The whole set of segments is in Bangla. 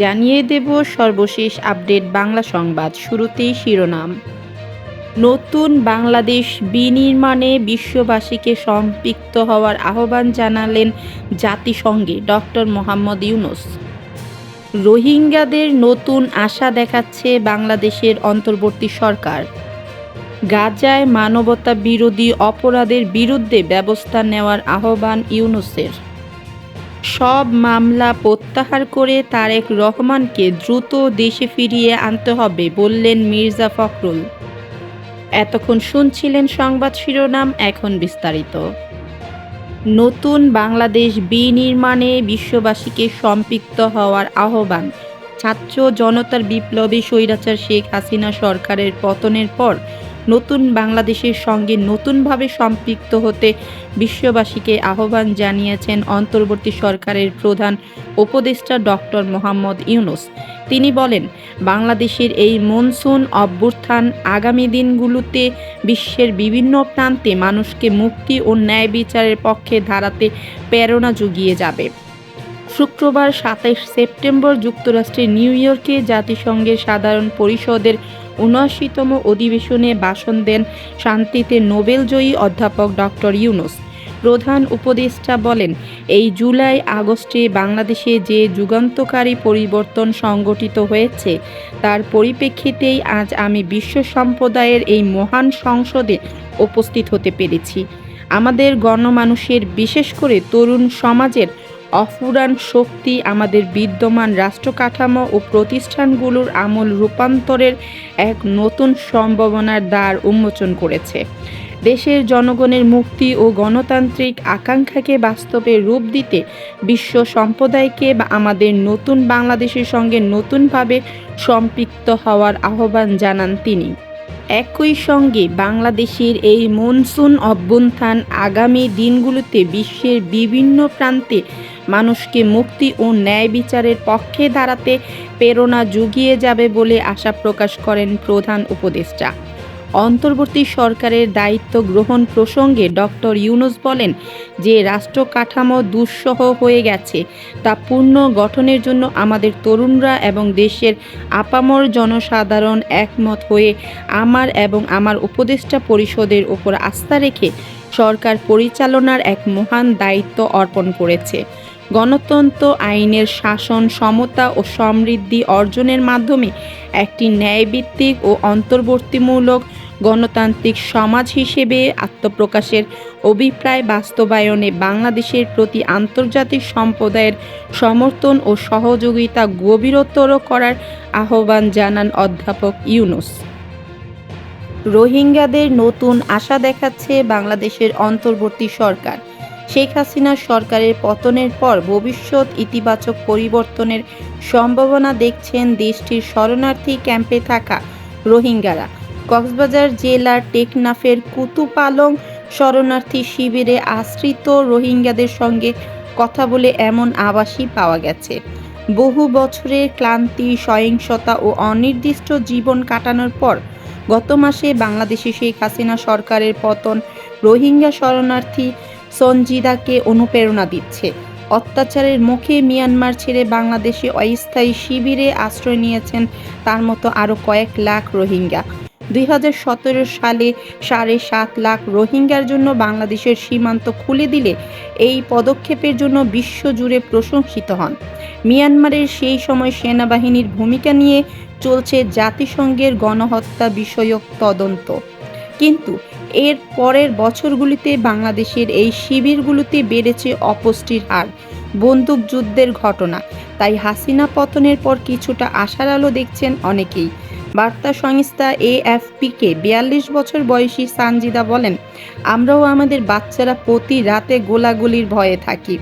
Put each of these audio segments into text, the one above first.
জানিয়ে দেব সর্বশেষ আপডেট বাংলা সংবাদ। শুরুতেই শিরোনাম। নতুন বাংলাদেশ বিনির্মাণে বিশ্ববাসীকে সম্পৃক্ত হওয়ার আহ্বান জানালেন জাতিসংঘে ডক্টর মোহাম্মদ ইউনূস। রোহিঙ্গাদের নতুন আশা দেখাচ্ছে বাংলাদেশের অন্তর্বর্তী সরকার। গাজায় মানবতা বিরোধী অপরাধের বিরুদ্ধে ব্যবস্থা নেওয়ার আহ্বান ইউনূসের। সব মামলা প্রত্যাহার করে তারেক রহমানকে দ্রুত দেশে ফিরিয়ে আনতে হবে বললেন মির্জা ফখরুল। এতক্ষণ শুনছিলেন সংবাদ শিরোনাম, এখন বিস্তারিত। নতুন বাংলাদেশ বিনির্মাণে বিশ্ববাসীকে সম্পৃক্ত হওয়ার আহ্বান। ছাত্র জনতার বিপ্লবী স্বৈরাচার শেখ হাসিনা সরকারের পতনের পর নতুন বাংলাদেশের সঙ্গে নতুনভাবে সম্পৃক্ত হতে বিশ্ববাসীকে আহ্বান জানিয়েছেন অন্তর্বর্তী সরকারের প্রধান উপদেষ্টা ডক্টর মোহাম্মদ ইউনূস। তিনি বলেন, বাংলাদেশের এই মনসুন অভ্যুত্থান আগামী দিনগুলোতে বিশ্বের বিভিন্ন প্রান্তে মানুষকে মুক্তি ও ন্যায় বিচারের পক্ষে দাঁড়াতে প্রেরণা জুগিয়ে যাবে। শুক্রবার ২৭ সেপ্টেম্বর যুক্তরাষ্ট্রের নিউ ইয়র্কে জাতিসংঘের সাধারণ পরিষদের ৭৯তম অধিবেশনে ভাষণ দেন শান্তিতে নোবেলজয়ী অধ্যাপক ডক্টর ইউনূস। প্রধান উপদেষ্টা বলেন, এই জুলাই আগস্টে বাংলাদেশে যে যুগান্তকারী পরিবর্তন সংঘটিত হয়েছে তার পরিপ্রেক্ষিতেই আজ আমি বিশ্ব সম্প্রদায়ের এই মহান সংসদে উপস্থিত হতে পেরেছি। আমাদের গণমানুষের, বিশেষ করে তরুণ সমাজের অফুরান শক্তি আমাদের বিদ্যমান রাষ্ট্রকাঠামো ও প্রতিষ্ঠানগুলোর আমূল রূপান্তরের এক নতুন সম্ভাবনার দ্বার উন্মোচন করেছে। দেশের জনগণের মুক্তি ও গণতান্ত্রিক আকাঙ্ক্ষাকে বাস্তবে রূপ দিতে বিশ্ব সম্প্রদায়কে আমাদের নতুন বাংলাদেশের সঙ্গে নতুনভাবে সম্পৃক্ত হওয়ার আহ্বান জানান তিনি। একই সঙ্গে বাংলাদেশের এই মনসুন অভ্যুত্থান আগামী দিনগুলোতে বিশ্বের বিভিন্ন প্রান্তে মানুষকে মুক্তি ও ন্যায় বিচারের পক্ষে দাঁড়াতে প্রেরণা জুগিয়ে যাবে বলে আশা প্রকাশ করেন প্রধান উপদেষ্টা। অন্তর্বর্তী সরকারের দায়িত্ব গ্রহণ প্রসঙ্গে ডক্টর ইউনূস বলেন, যে রাষ্ট্র কাঠামো দুঃসহ হয়ে গেছে তা পুনঃ গঠনের জন্য আমাদের তরুণরা এবং দেশের আপামর জনসাধারণ একমত হয়ে আমার এবং আমার উপদেষ্টা পরিষদের উপর আস্থা রেখে সরকার পরিচালনার এক মহান দায়িত্ব অর্পণ করেছে। গণতন্ত্র, আইনের শাসন, সমতা ও সমৃদ্ধি অর্জনের মাধ্যমে একটি ন্যায়ভিত্তিক ও অন্তর্বর্তীমূলক গণতান্ত্রিক সমাজ হিসেবে আত্মপ্রকাশের অভিপ্রায় বাস্তবায়নে বাংলাদেশের প্রতি আন্তর্জাতিক সম্প্রদায়ের সমর্থন ও সহযোগিতা গভীরতর করার আহ্বান জানান অধ্যাপক ইউনূস। রোহিঙ্গাদের নতুন আশা দেখাচ্ছে বাংলাদেশের অন্তর্বর্তী সরকার। শেখ হাসিনা সরকারের পতনের পর ভবিষ্যৎ ইতিবাচক পরিবর্তনের সম্ভাবনা দেখছেন দেশটির শরণার্থী ক্যাম্পে থাকা রোহিঙ্গারা। কক্সবাজার জেলার টেকনাফের কুতুপালং শরণার্থী শিবিরে আশ্রিত রোহিঙ্গাদের সঙ্গে কথা বলে এমন আভাসই পাওয়া গেছে। বহু বছরের ক্লান্তি, সহিংসতা ও অনির্দিষ্ট জীবন কাটানোর পর গত মাসে বাংলাদেশে শেখ হাসিনা সরকারের পতন রোহিঙ্গা শরণার্থী সঞ্জিদাকে অনুপ্রেরণা দিচ্ছে। অত্যাচারের মুখে মিয়ানমার ছেড়ে বাংলাদেশে অস্থায়ী শিবিরে আশ্রয় নিয়েছেন তার মতো আরও কয়েক লাখ রোহিঙ্গা। ২০১৭ সালে ৭.৫ লাখ রোহিঙ্গার জন্য বাংলাদেশের সীমান্ত খুলে দিলে এই পদক্ষেপের জন্য বিশ্বজুড়ে প্রশংসিত হন। মিয়ানমারের সেই সময় সেনাবাহিনীর ভূমিকা নিয়ে চলছে জাতিসংঘের গণহত্যা বিষয়ক তদন্ত। কিন্তু এর পরের বছরগুলিতে বাংলাদেশের এই শিবিরগুলোতে বেড়েছে অপুষ্টির হার, বন্দুকযুদ্ধের ঘটনা। তাই হাসিনা পতনের পর কিছুটা আশার আলো দেখছেন অনেকেই। বার্তা সংস্থা AFPকে ৪২ বছর বয়সী সানজিদা বলেন, আমরাও আমাদের বাচ্চারা প্রতি রাতে গোলাগুলির ভয়ে থাকি।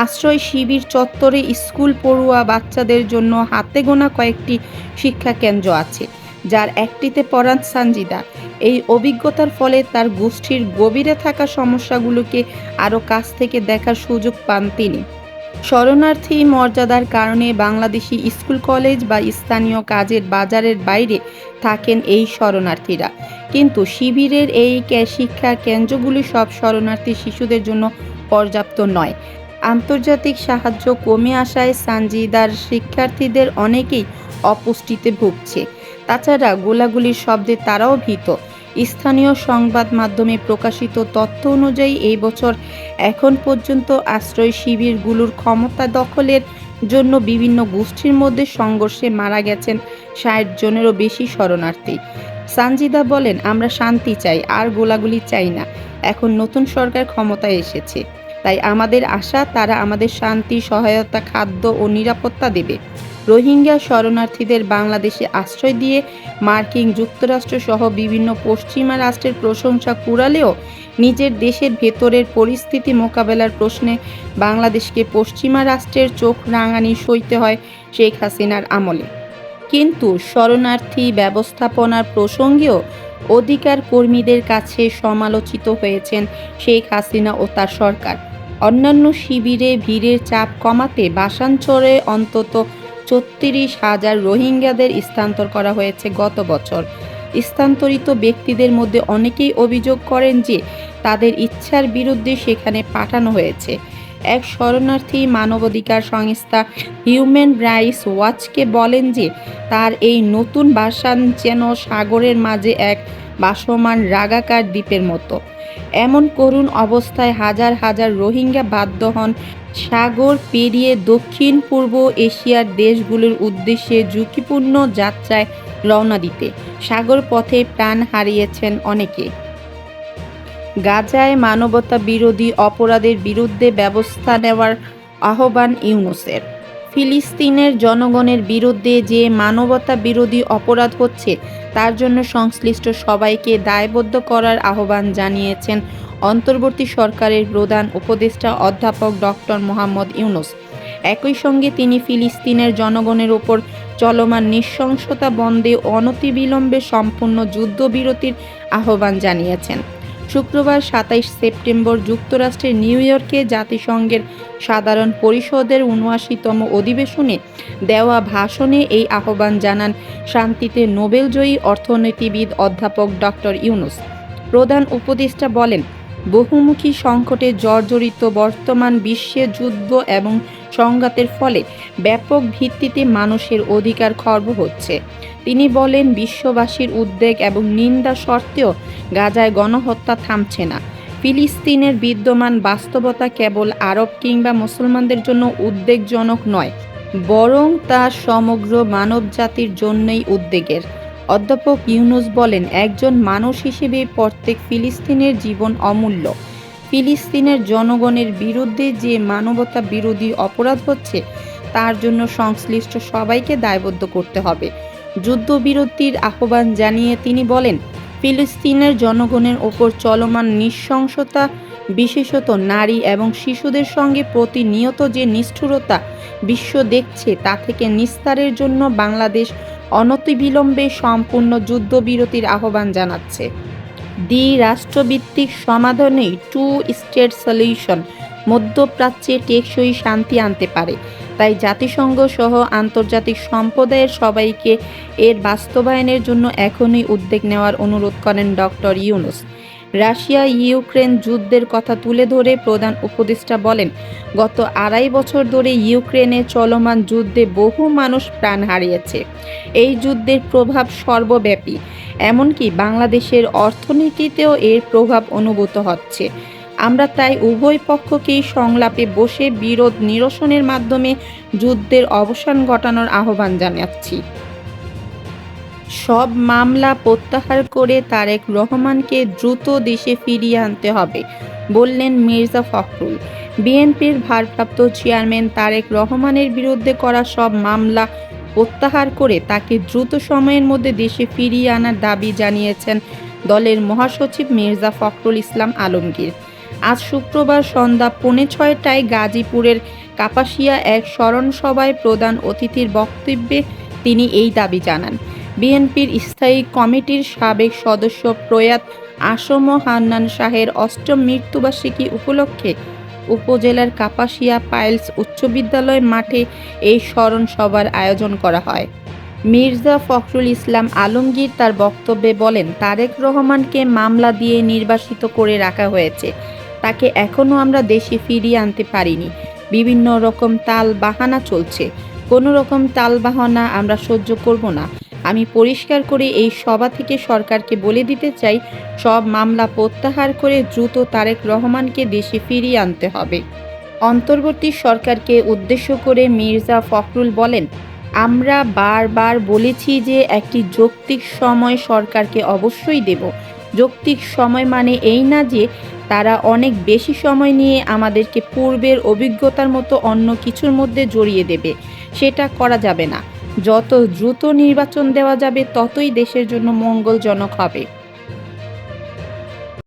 আশ্রয় শিবির চত্বরে স্কুল পড়ুয়া বাচ্চাদের জন্য হাতে গোনা কয়েকটি শিক্ষা কেন্দ্র আছে, যার একটিতে পড়ান সানজিদা। এই অভিজ্ঞতার ফলে তার গোষ্ঠীর গভীরে থাকা সমস্যাগুলোকে আরও কাছ থেকে দেখার সুযোগ পান তিনি। শরণার্থী মর্যাদার কারণে বাংলাদেশি স্কুল, কলেজ বা স্থানীয় কাজের বাজারের বাইরে থাকেন এই শরণার্থীরা। কিন্তু শিবিরের এই শিক্ষা কেন্দ্রগুলি সব শরণার্থী শিশুদের জন্য পর্যাপ্ত নয়। আন্তর্জাতিক সাহায্য কমে আসায় সানজিদার শিক্ষার্থীদের অনেকেই অপুষ্টিতে ভুগছে। তাছাড়া গোলাগুলির শব্দে তারাও ভীত। স্থানীয় সংবাদ মাধ্যমে প্রকাশিত তথ্য অনুযায়ী এই বছর এখন পর্যন্ত আশ্রয় শিবিরগুলোর ক্ষমতা দখলের জন্য বিভিন্ন গোষ্ঠীর মধ্যে সংঘর্ষে মারা গেছেন ৬০ জনেরও বেশি শরণার্থী। সানজিদা বলেন, আমরা শান্তি চাই, আর গোলাগুলি চাই না। এখন নতুন সরকার ক্ষমতায় এসেছে, তাই আমাদের আশা তারা আমাদের শান্তি, সহায়তা, খাদ্য ও নিরাপত্তা দেবে। রোহিঙ্গা শরণার্থীদের বাংলাদেশে আশ্রয় দিয়ে মার্কিন যুক্তরাষ্ট্র সহ বিভিন্ন পশ্চিমা রাষ্ট্রের প্রশংসা কুড়ালেও নিজের দেশের ভেতরের পরিস্থিতি মোকাবেলার প্রশ্নে বাংলাদেশকে পশ্চিমা রাষ্ট্রের চোখ রাঙানি সইতে হয় শেখ হাসিনার আমলে। কিন্তু শরণার্থী ব্যবস্থাপনার প্রসঙ্গেও অধিকার কর্মীদের কাছে সমালোচিত হয়েছেন শেখ হাসিনা ও তার সরকার। অন্যান্য শিবিরে ভিড়ের চাপ কমাতে বাসানচরে অন্তত ৩৬,০০০ রোহিঙ্গাদের স্থানান্তর করা হয়েছে গত বছর। স্থানান্তরিত ব্যক্তিদের মধ্যে অনেকেই অভিযোগ করেন যে তাদের ইচ্ছার বিরুদ্ধে সেখানে পাঠানো হয়েছে। এক শরণার্থী মানবাধিকার সংস্থা হিউম্যান রাইটস ওয়াচকে বলেন যে তার এই নতুন বাসান যেন সাগরের মাঝে এক ভাসমান রাগাকার দ্বীপের মতো। এমন করুণ অবস্থায় হাজার হাজার রোহিঙ্গা বাধ্য হন সাগর পেরিয়ে দক্ষিণ পূর্ব এশিয়ার দেশগুলোর উদ্দেশ্যে ঝুঁকিপূর্ণ যাত্রায় রওনা দিতে। সাগর পথে প্রাণ হারিয়েছেন অনেকে। গাজায় মানবতা বিরোধী অপরাধের বিরুদ্ধে ব্যবস্থা নেওয়ার আহ্বান ইউনূসের। ফিলিস্তিনের জনগণের বিরুদ্ধে যে মানবতা বিরোধী অপরাধ হচ্ছে তার জন্য সংশ্লিষ্ট সবাইকে দায়বদ্ধ করার আহ্বান জানিয়েছেন অন্তর্বর্তী সরকারের প্রধান উপদেষ্টা অধ্যাপক ডক্টর মোহাম্মদ ইউনূস। একই সঙ্গে তিনি ফিলিস্তিনের জনগণের ওপর চলমান নৃশংসতা বন্ধে অনতিবিলম্বে সম্পূর্ণ যুদ্ধবিরতির আহ্বান জানিয়েছেন। শুক্রবার ২৭ সেপ্টেম্বর যুক্তরাষ্ট্রের নিউ ইয়র্কে জাতিসংঘের সাধারণ পরিষদের ৭৯তম অধিবেশনে দেওয়া ভাষণে এই আহ্বান জানান শান্তিতে নোবেলজয়ী অর্থনীতিবিদ অধ্যাপক ডক্টর ইউনূস। প্রধান উপদেষ্টা বলেন, বহুমুখী সংকটে জর্জরিত বর্তমান বিশ্বে যুদ্ধ এবং সংঘাতের ফলে ব্যাপক ভিত্তিতে মানুষের অধিকার খর্ব হচ্ছে। তিনি বলেন, বিশ্ববাসীর উদ্বেগ এবং নিন্দা সত্ত্বেও গাজায় গণহত্যা থামছে না। ফিলিস্তিনের বিদ্যমান বাস্তবতা কেবল আরব কিংবা মুসলমানদের জন্য উদ্বেগজনক নয়, বরং তা সমগ্র মানবজাতির জন্যই উদ্বেগের। অধ্যাপক ইউনূস বলেন, একজন মানুষ হিসেবে প্রত্যেক ফিলিস্তিনের জীবন অমূল্য। ফিলিস্তিনের জনগণের বিরুদ্ধে যে মানবতা বিরোধী অপরাধ হচ্ছে তার জন্য সংশ্লিষ্ট সবাইকে দায়বদ্ধ করতে হবে। যুদ্ধবিরতির আহ্বান জানিয়ে তিনি বলেন, ফিলিস্তিনের জনগণের ওপর চলমান নৃশংসতা, বিশেষত নারী এবং শিশুদের সঙ্গে প্রতিনিয়ত যে নিষ্ঠুরতা বিশ্ব দেখছে তা থেকে নিস্তারের জন্য বাংলাদেশ অনতিবিলম্বে সম্পূর্ণ যুদ্ধবিরতির আহ্বান জানাচ্ছে। দ্বি-রাষ্ট্রভিত্তিক সমাধানেই টু স্টেট সলিউশন মধ্যপ্রাচ্যে টেকসই শান্তি আনতে পারে। তাই জাতিসংঘ সহ আন্তর্জাতিক সম্প্রদায়ের সবাইকে এর বাস্তবায়নের জন্য এখনই উদ্যোগ নেওয়ার অনুরোধ করেন ডক্টর ইউনূস। রাশিয়া ইউক্রেন যুদ্ধের কথা তুলে ধরে প্রধান উপদেষ্টা বলেন, গত ২.৫ বছর ধরে ইউক্রেনে চলমান যুদ্ধে বহু মানুষ প্রাণ হারিয়েছে। এই যুদ্ধের প্রভাব সর্বব্যাপী, এমনকি বাংলাদেশের অর্থনীতিতেও এর প্রভাব অনুভূত হচ্ছে। আমরা তাই উভয় পক্ষকেই সংলাপে বসে বিরোধ নিরসনের মাধ্যমে যুদ্ধের অবসান ঘটানোর আহ্বান জানাচ্ছি। সব মামলা প্রত্যাহার করে তারেক রহমানকে দ্রুত দেশে ফিরিয়ে আনতে হবে, বললেন মির্জা ফখরুল। বিএনপির ভারপ্রাপ্ত চেয়ারম্যান তারেক রহমানের বিরুদ্ধে করা সব মামলা প্রত্যাহার করে তাকে দ্রুত সময়ের মধ্যে দেশে ফিরিয়ে আনার দাবি জানিয়েছেন দলের মহাসচিব মির্জা ফখরুল ইসলাম আলমগীর। আজ শুক্রবার সন্ধ্যা ৬:৩০টায় গাজীপুরের কাপাসিয়া এক স্মরণ সভায় প্রধান অতিথির বক্তব্যে তিনি এই দাবি জানান। বিএনপির স্থায়ী কমিটির সাবেক সদস্য প্রয়াত আসম হান্নান শাহের ৮ম মৃত্যুবার্ষিকী উপলক্ষে উপজেলার কাপাসিয়া পাইলস উচ্চ বিদ্যালয় মাঠে এই স্মরণ সভার আয়োজন করা হয়। মির্জা ফখরুল ইসলাম আলমগীর তার বক্তব্যে বলেন, তারেক রহমানকে মামলা দিয়ে নির্বাসিত করে রাখা হয়েছে। তাকে এখনও আমরা দেশে ফিরিয়ে আনতে পারিনি। বিভিন্ন রকম তাল বাহানা চলছে। কোনো রকম তাল বাহানা আমরা সহ্য করব না। আমি পরিষ্কার করে এই সভা থেকে সরকারকে বলে দিতে চাই, সব মামলা প্রত্যাহার করে দ্রুত তারেক রহমানকে দেশে ফিরিয়ে আনতে হবে। অন্তর্বর্তী সরকারকে উদ্দেশ্য করে মির্জা ফখরুল বলেন, আমরা বারবার বলেছি যে একটি যৌক্তিক সময় সরকারকে অবশ্যই দেব। যৌক্তিক সময় মানে এই না যে তারা অনেক বেশি সময় নিয়ে আমাদেরকে পূর্বের অভিজ্ঞতার মতো অন্য কিছুর মধ্যে জড়িয়ে দেবে। সেটা করা যাবে না। যত দ্রুত নির্বাচন দেওয়া যাবে ততই দেশের জন্য মঙ্গলজনক হবে।